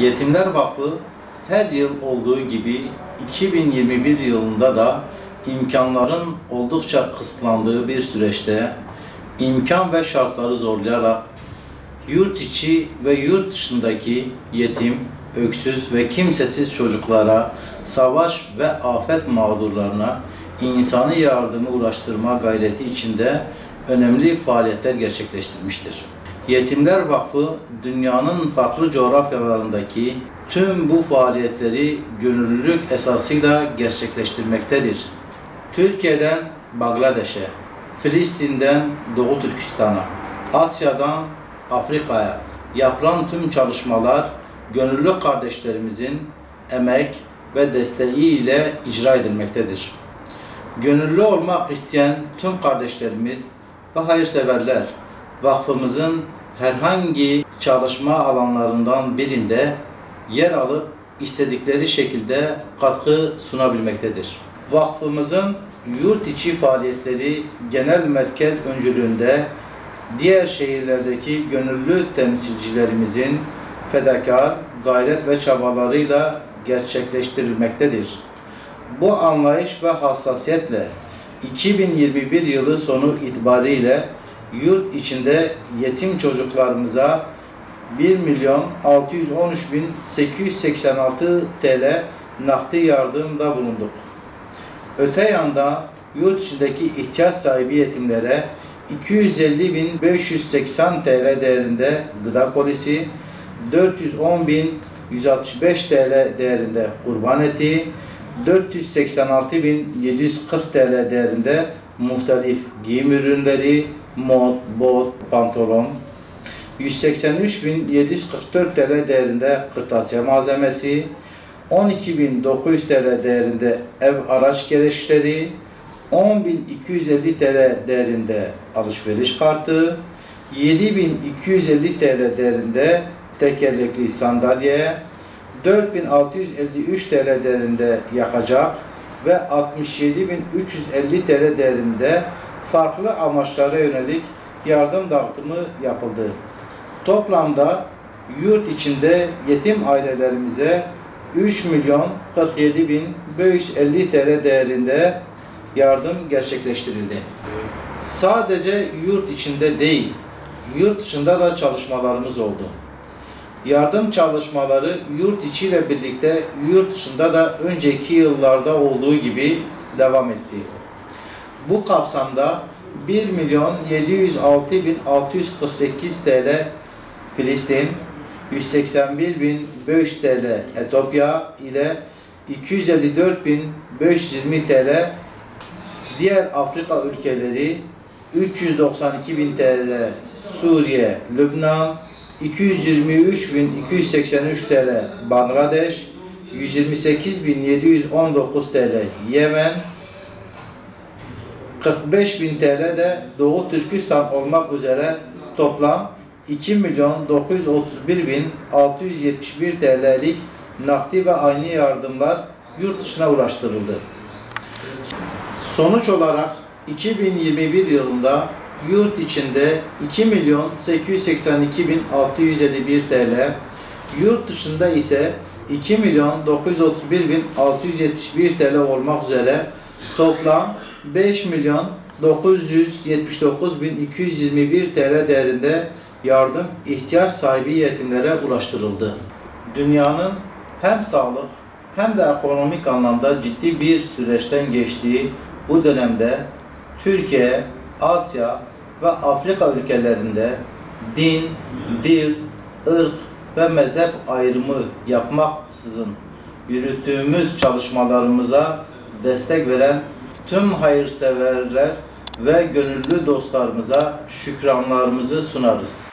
Yetimler Vakfı her yıl olduğu gibi 2021 yılında da imkanların oldukça kısıtlandığı bir süreçte imkan ve şartları zorlayarak yurt içi ve yurt dışındaki yetim, öksüz ve kimsesiz çocuklara, savaş ve afet mağdurlarına insani yardımı ulaştırma gayreti içinde önemli faaliyetler gerçekleştirmiştir. Yetimler Vakfı, dünyanın farklı coğrafyalarındaki tüm bu faaliyetleri gönüllülük esasıyla gerçekleştirmektedir. Türkiye'den Bangladeş'e, Filistin'den Doğu Türkistan'a, Asya'dan Afrika'ya yapılan tüm çalışmalar gönüllü kardeşlerimizin emek ve desteği ile icra edilmektedir. Gönüllü olmak isteyen tüm kardeşlerimiz ve hayırseverler vakfımızın herhangi çalışma alanlarından birinde yer alıp istedikleri şekilde katkı sunabilmektedir. Vakfımızın yurt içi faaliyetleri genel merkez öncülüğünde diğer şehirlerdeki gönüllü temsilcilerimizin fedakar, gayret ve çabalarıyla gerçekleştirilmektedir. Bu anlayış ve hassasiyetle 2021 yılı sonu itibariyle yurt içinde yetim çocuklarımıza 1.613.886 TL nakdi yardımda bulunduk. Öte yanda yurt içindeki ihtiyaç sahibi yetimlere 250.580 TL değerinde gıda kolisi, 410.165 TL değerinde kurban eti, 486.740 TL değerinde muhtelif giyim ürünleri, mont, bot, pantolon, 183.744 TL değerinde kırtasiye malzemesi, 12.900 TL değerinde ev araç gereçleri, 10.250 TL değerinde alışveriş kartı, 7.250 TL değerinde tekerlekli sandalye, 4.653 TL değerinde yakacak ve 67.350 TL değerinde farklı amaçlara yönelik yardım dağıtımı yapıldı. Toplamda yurt içinde yetim ailelerimize 3.047.550 TL değerinde yardım gerçekleştirildi. Sadece yurt içinde değil, yurt dışında da çalışmalarımız oldu. Yardım çalışmaları yurt içiyle birlikte yurt dışında da önceki yıllarda olduğu gibi devam etti. Bu kapsamda 1.706.648 TL Filistin, 181.500 TL Etiyopya ile 254.520 TL diğer Afrika ülkeleri, 392.000 TL Suriye, Lübnan, 223.283 TL Bangladeş, 128.719 TL Yemen, 45.000 TL de Doğu Türkistan olmak üzere toplam 2.931.671 TL'lik nakdi ve aynı yardımlar yurt dışına ulaştırıldı. Sonuç olarak 2021 yılında yurt içinde 2.882.651 TL, yurt dışında ise 2.931.671 TL olmak üzere toplam 5.979.221 TL değerinde yardım ihtiyaç sahibi yetimlere ulaştırıldı. Dünyanın hem sağlık hem de ekonomik anlamda ciddi bir süreçten geçtiği bu dönemde Türkiye, Asya ve Afrika ülkelerinde din, dil, ırk ve mezhep ayrımı yapmaksızın yürüttüğümüz çalışmalarımıza destek veren tüm hayırseverler ve gönüllü dostlarımıza şükranlarımızı sunarız.